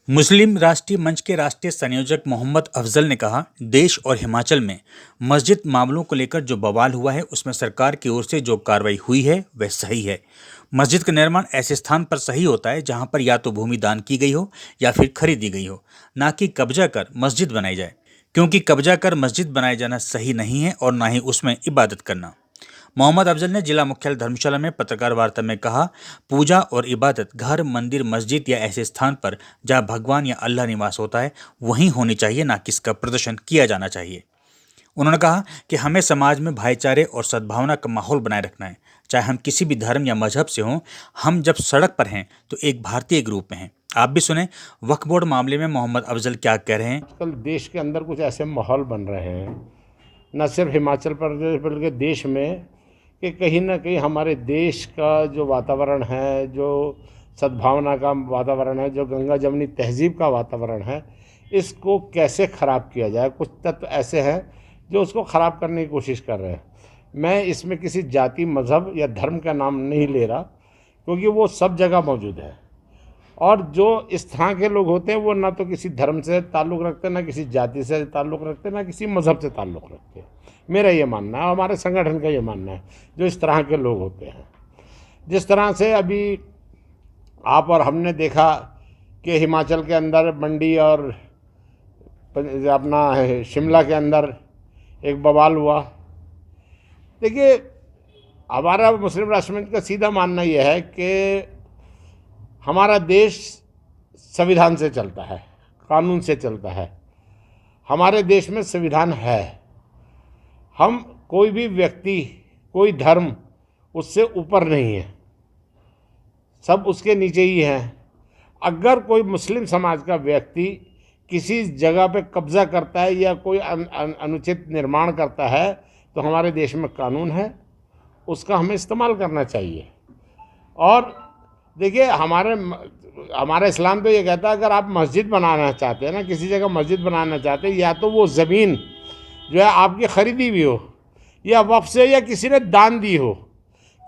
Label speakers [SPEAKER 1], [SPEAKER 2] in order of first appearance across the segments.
[SPEAKER 1] मुस्लिम राष्ट्रीय मंच के राष्ट्रीय संयोजक मोहम्मद अफजल ने कहा, देश और हिमाचल में मस्जिद मामलों को लेकर जो बवाल हुआ है उसमें सरकार की ओर से जो कार्रवाई हुई है वह सही है। मस्जिद का निर्माण ऐसे स्थान पर सही होता है जहां पर या तो भूमि दान की गई हो या फिर खरीदी गई हो, ना कि कब्जा कर मस्जिद बनाई जाए, क्योंकि कब्जा कर मस्जिद बनाए जाना सही नहीं है और ना ही उसमें इबादत करना। मोहम्मद अफजल ने जिला मुख्यालय धर्मशाला में पत्रकार वार्ता में कहा, पूजा और इबादत घर, मंदिर, मस्जिद या ऐसे स्थान पर जहां भगवान या अल्लाह निवास होता है वहीं होनी चाहिए, ना कि इसका प्रदर्शन किया जाना चाहिए। उन्होंने कहा कि हमें समाज में भाईचारे और सद्भावना का माहौल बनाए रखना है, चाहे हम किसी भी धर्म या मजहब से हों। हम जब सड़क पर हैं तो एक भारतीय के रूप में हैं। आप भी सुने वक्फ बोर्ड मामले में मोहम्मद अफजल क्या कह रहे हैं।
[SPEAKER 2] आजकल देश के अंदर कुछ ऐसे माहौल बन रहे हैं, न सिर्फ हिमाचल प्रदेश बल्कि देश में, कि कहीं ना कहीं हमारे देश का जो वातावरण है, जो सद्भावना का वातावरण है, जो गंगा जमनी तहजीब का वातावरण है, इसको कैसे ख़राब किया जाए। कुछ तत्व ऐसे हैं जो उसको ख़राब करने की कोशिश कर रहे हैं। मैं इसमें किसी जाति, मज़हब या धर्म का नाम नहीं ले रहा, क्योंकि वो सब जगह मौजूद है। और जो इस तरह के लोग होते हैं वो ना तो किसी धर्म से ताल्लुक़ रखते, ना किसी जाति से ताल्लुक़ रखते, ना किसी मज़हब से ताल्लुक़ रखते। मेरा ये मानना है, हमारे संगठन का ये मानना है, जो इस तरह के लोग होते हैं। जिस तरह से अभी आप और हमने देखा कि हिमाचल के अंदर मंडी और अपना शिमला के अंदर एक बवाल हुआ। देखिए, हमारा मुस्लिम राष्ट्र मंच का सीधा मानना यह है कि हमारा देश संविधान से चलता है, कानून से चलता है। हमारे देश में संविधान है। हम कोई भी व्यक्ति, कोई धर्म उससे ऊपर नहीं है, सब उसके नीचे ही हैं। अगर कोई मुस्लिम समाज का व्यक्ति किसी जगह पे कब्जा करता है या कोई अनुचित निर्माण करता है तो हमारे देश में कानून है, उसका हमें इस्तेमाल करना चाहिए। और देखिए, हमारा इस्लाम तो ये कहता है, अगर आप मस्जिद बनाना चाहते हैं ना, किसी जगह मस्जिद बनाना चाहते हैं, या तो वो ज़मीन जो है आपकी ख़रीदी भी हो या वक्फ से या किसी ने दान दी हो।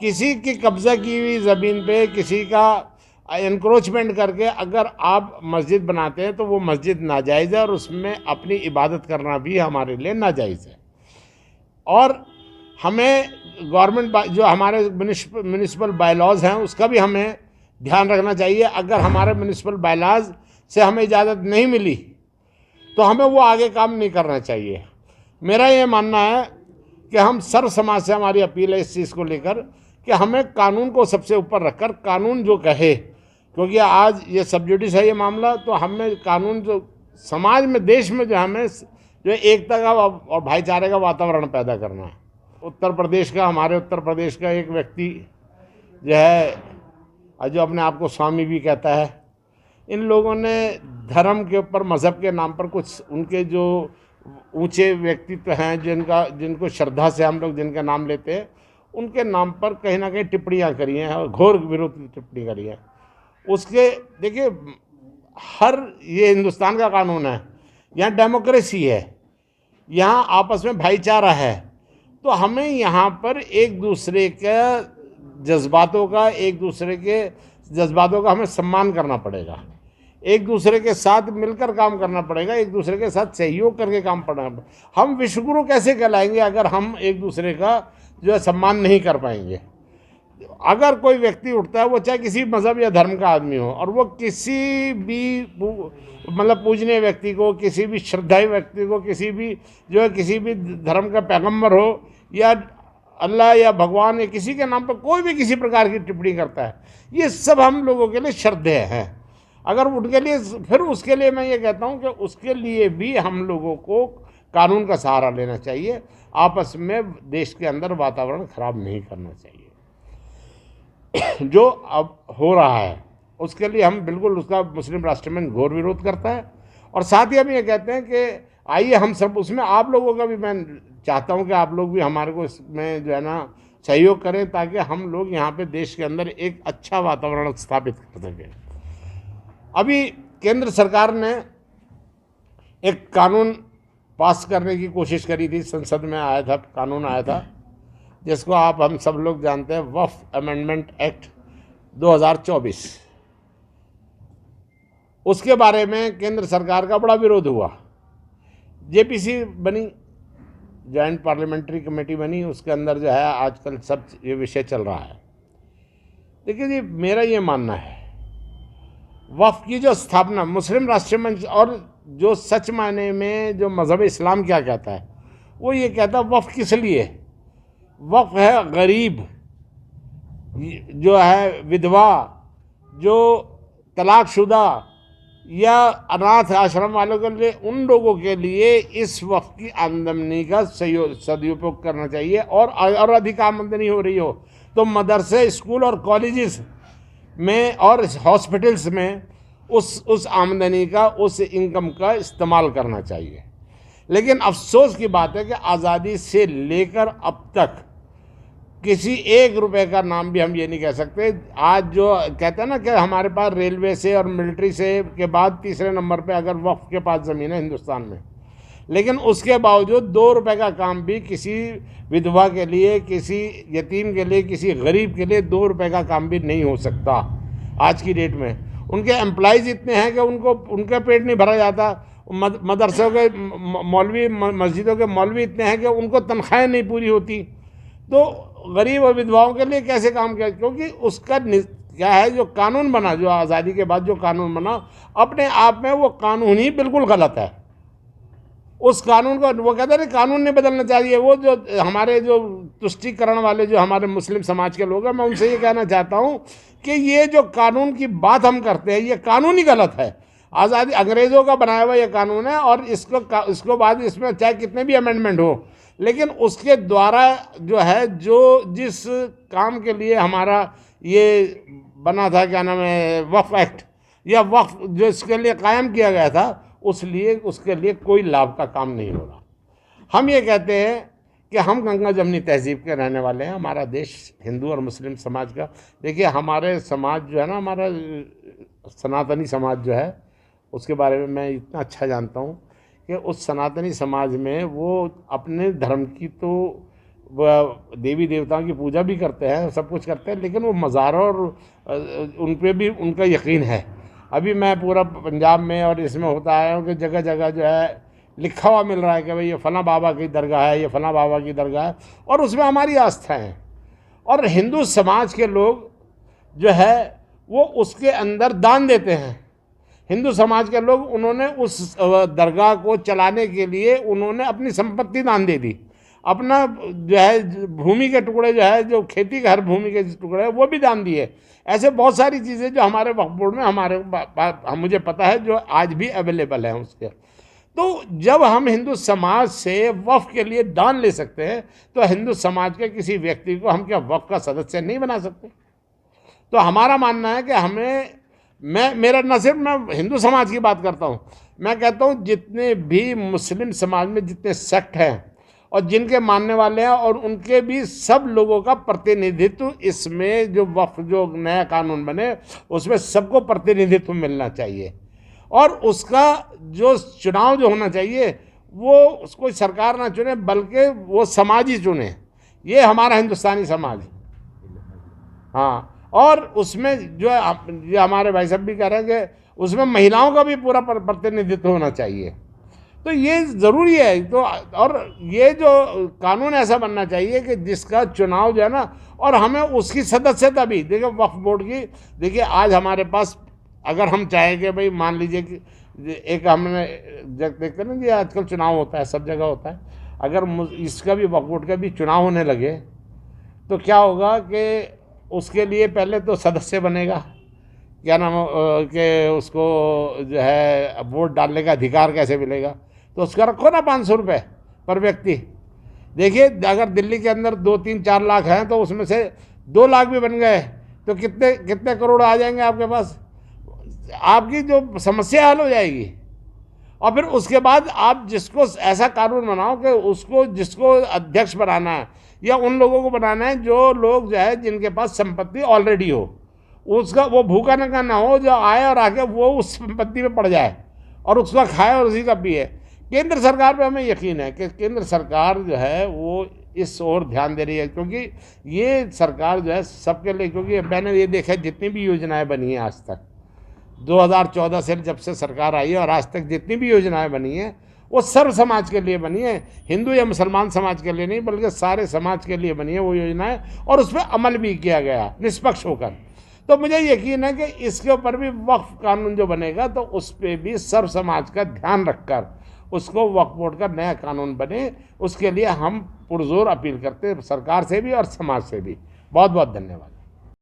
[SPEAKER 2] किसी की कब्ज़ा की हुई ज़मीन पे किसी का एनक्रोचमेंट करके अगर आप मस्जिद बनाते हैं तो वो मस्जिद नाजायज़ है और उसमें अपनी इबादत करना भी हमारे लिए नाजायज़ है। और हमें गवर्नमेंट जो हमारे म्यूनिसिपल बायलॉज हैं उसका भी हमें ध्यान रखना चाहिए। अगर हमारे म्यूनिसिपल बायलॉज से हमें इजाज़त नहीं मिली तो हमें वो आगे काम नहीं करना चाहिए। मेरा ये मानना है कि हम सर्व समाज से हमारी अपील है इस चीज़ को लेकर कि हमें कानून को सबसे ऊपर रखकर, कानून जो कहे, क्योंकि आज ये सब्जुडिस है ये मामला, तो हमें कानून जो समाज में, देश में जो हमें जो एकता का और भाईचारे का वातावरण पैदा करना है। हमारे उत्तर प्रदेश का एक व्यक्ति जो है, जो अपने आप को स्वामी भी कहता है, इन लोगों ने धर्म के ऊपर, मज़हब के नाम पर कुछ उनके जो ऊंचे व्यक्तित्व हैं, जिनको श्रद्धा से हम लोग जिनका नाम लेते हैं, उनके नाम पर कहीं ना कहीं टिप्पणियाँ करी हैं और घोर विरोधी टिप्पणी करी है। उसके देखिए, ये हिंदुस्तान का कानून है, यहाँ डेमोक्रेसी है, यहाँ आपस में भाईचारा है, तो हमें यहाँ पर एक दूसरे के जज्बातों का हमें सम्मान करना पड़ेगा, एक दूसरे के साथ मिलकर काम करना पड़ेगा, एक दूसरे के साथ सहयोग करके काम करना पड़ेगा। हम विश्वगुरु कैसे कहलाएंगे अगर हम एक दूसरे का जो है सम्मान नहीं कर पाएंगे। अगर कोई व्यक्ति उठता है, वो चाहे किसी मज़हब या धर्म का आदमी हो, और वो किसी भी मतलब पूजनीय व्यक्ति को, किसी भी श्रद्धाई व्यक्ति को, किसी भी धर्म का पैगंबर हो या अल्लाह या भगवान या किसी के नाम पर कोई भी किसी प्रकार की टिप्पणी करता है, ये सब हम लोगों के लिए श्रद्धेय हैं। अगर उनके लिए, फिर उसके लिए मैं ये कहता हूँ कि उसके लिए भी हम लोगों को कानून का सहारा लेना चाहिए। आपस में देश के अंदर वातावरण खराब नहीं करना चाहिए। जो अब हो रहा है उसके लिए हम बिल्कुल, उसका मुस्लिम राष्ट्र मंच घोर विरोध करता है। और साथ ही हम ये कहते हैं कि आइए हम सब उसमें, आप लोगों का भी मैं चाहता हूं कि आप लोग भी हमारे को इसमें जो है ना सहयोग करें, ताकि हम लोग यहाँ पे देश के अंदर एक अच्छा वातावरण स्थापित कर सकें। अभी केंद्र सरकार ने एक कानून पास करने की कोशिश करी थी, संसद में आया था, कानून आया था, जिसको हम सब लोग जानते हैं, वक्फ अमेंडमेंट एक्ट 2024। उसके बारे में केंद्र सरकार का बड़ा विरोध हुआ। जेपीसी बनी, जॉइंट पार्लियामेंट्री कमेटी बनी, उसके अंदर जो है आजकल सब ये विषय चल रहा है। देखिए जी, मेरा ये मानना है वक्फ की जो स्थापना मुस्लिम राष्ट्रीय मंच और जो सच मायने में जो मज़हब इस्लाम क्या कहता है, वो ये कहता है वक्फ किस लिए? वक्फ है गरीब, जो है विधवा, जो तलाकशुदा या अनाथ आश्रम वालों के लिए, उन लोगों के लिए इस वक्त की आमदनी का सदुपयोग करना चाहिए। और अधिक आमदनी हो रही हो तो मदरसे, स्कूल और कॉलेजेस में और हॉस्पिटल्स में उस आमदनी का, उस इनकम का इस्तेमाल करना चाहिए। लेकिन अफसोस की बात है कि आज़ादी से लेकर अब तक किसी एक रुपए का नाम भी हम ये नहीं कह सकते। आज जो कहते हैं ना कि हमारे पास रेलवे से और मिलिट्री से के बाद तीसरे नंबर पे अगर वक्फ के पास ज़मीन है हिंदुस्तान में, लेकिन उसके बावजूद 2 रुपए का काम भी किसी विधवा के लिए, किसी यतीम के लिए, किसी गरीब के लिए 2 रुपए का काम भी नहीं हो सकता आज की डेट में। उनके एम्प्लॉइज़ इतने हैं कि उनका पेट नहीं भरा जाता। मदरसों के मौलवी, मस्जिदों के मौलवी इतने हैं कि उनको तनख्वाहें नहीं पूरी होती। तो गरीब और विधवाओं के लिए कैसे काम किया? क्योंकि उसका क्या है, जो कानून बना, जो आज़ादी के बाद जो कानून बना, अपने आप में वो कानून ही बिल्कुल गलत है। उस कानून को वो कहते हैं कानून नहीं बदलना चाहिए। वो जो हमारे जो तुष्टीकरण वाले जो हमारे मुस्लिम समाज के लोग हैं, मैं उनसे ये कहना चाहता हूँ कि ये जो कानून की बात हम करते हैं, ये कानून ही गलत है। आज़ादी अंग्रेज़ों का बनाया हुआ ये कानून है, और इसको बाद इसमें चाहे कितने भी अमेंडमेंट हो, लेकिन उसके द्वारा जो है, जो जिस काम के लिए हमारा ये बना था, क्या नाम है, वक्फ एक्ट, या वक्फ जो इसके लिए कायम किया गया था, उसके लिए कोई लाभ का काम नहीं हो रहा। हम ये कहते हैं कि हम गंगा जमनी तहजीब के रहने वाले हैं। हमारा देश हिंदू और मुस्लिम समाज का, देखिए हमारे समाज जो है ना, हमारा सनातनी समाज जो है, उसके बारे में मैं इतना अच्छा जानता हूँ कि उस सनातनी समाज में वो अपने धर्म की तो देवी देवताओं की पूजा भी करते हैं, सब कुछ करते हैं, लेकिन वो मज़ारों और उन पे भी उनका यकीन है। अभी मैं पूरा पंजाब में और इसमें होता आया हूँ कि जगह जगह जो है लिखा हुआ मिल रहा है कि भाई ये फलां बाबा की दरगाह है, ये फलां बाबा की दरगाह है, और उसमें हमारी आस्था है। और हिंदू समाज के लोग जो है वो उसके अंदर दान देते हैं। हिंदू समाज के लोग, उन्होंने उस दरगाह को चलाने के लिए उन्होंने अपनी संपत्ति दान दे दी, अपना जो है भूमि के टुकड़े जो है, जो खेती के हर भूमि के टुकड़े हैं, वो भी दान दिए। ऐसे बहुत सारी चीज़ें जो हमारे वक्फ बोर्ड में मुझे पता है जो आज भी अवेलेबल हैं उसके। तो जब हम हिंदू समाज से वक्फ के लिए दान ले सकते हैं, तो हिंदू समाज के किसी व्यक्ति को हम क्या वक्फ का सदस्य नहीं बना सकते? तो हमारा मानना है कि हमें, मेरा न सिर्फ मैं हिंदू समाज की बात करता हूँ, मैं कहता हूँ जितने भी मुस्लिम समाज में जितने सेक्ट हैं और जिनके मानने वाले हैं, और उनके भी सब लोगों का प्रतिनिधित्व इसमें, जो वक्फ जो नया कानून बने उसमें सबको प्रतिनिधित्व मिलना चाहिए। और उसका जो चुनाव जो होना चाहिए वो उसको सरकार ना चुने, बल्कि वो समाज ही चुने। ये हमारा हिंदुस्तानी समाज, हाँ। और उसमें जो हमारे भाई साहब भी कह रहे हैं कि उसमें महिलाओं का भी पूरा प्रतिनिधित्व होना चाहिए। तो ये ज़रूरी है। तो और ये जो कानून ऐसा बनना चाहिए कि जिसका चुनाव जो है ना, और हमें उसकी सदस्यता भी, देखिए वक्फ बोर्ड की, देखिए आज हमारे पास अगर हम चाहें कि भाई मान लीजिए कि एक हमने देखते ना कि आजकल चुनाव होता है, सब जगह होता है, अगर इसका भी वक्फ बोर्ड का भी चुनाव होने लगे तो क्या होगा कि उसके लिए पहले तो सदस्य बनेगा, क्या नाम कि उसको जो है वोट डालने का अधिकार कैसे मिलेगा? तो उसका रखो ना 500 रुपये पर व्यक्ति। देखिए अगर दिल्ली के अंदर 2-3-4 लाख हैं तो उसमें से 2 लाख भी बन गए तो कितने करोड़ आ जाएंगे आपके पास? आपकी जो समस्या हल हो जाएगी। और फिर उसके बाद आप जिसको ऐसा कानून बनाओ कि उसको, जिसको अध्यक्ष बनाना है या उन लोगों को बनाना है जो लोग जो है जिनके पास संपत्ति ऑलरेडी हो, उसका वो भूखा ना हो, जो आए और आके वो उस संपत्ति में पड़ जाए और उसका खाए और उसी का पिए। केंद्र सरकार पे हमें यकीन है कि केंद्र सरकार जो है वो इस ओर ध्यान दे रही है, क्योंकि ये सरकार जो है सबके लिए, क्योंकि मैंने ये देखा है जितनी भी योजनाएं बनी हैं आज तक, 2014 से जब से सरकार आई है और आज तक जितनी भी योजनाएं बनी हैं वो सर्व समाज के लिए बनी है, हिंदू या मुसलमान समाज के लिए नहीं बल्कि सारे समाज के लिए बनी है वो योजनाएं, और उस पर अमल भी किया गया निष्पक्ष होकर। तो मुझे यकीन है कि इसके ऊपर भी वक्फ कानून जो बनेगा तो उस पर भी सर्व समाज का ध्यान रखकर उसको वक्फ बोर्ड का नया कानून बने, उसके लिए हम पुरजोर अपील करते हैं सरकार से भी और समाज से भी। बहुत बहुत धन्यवाद।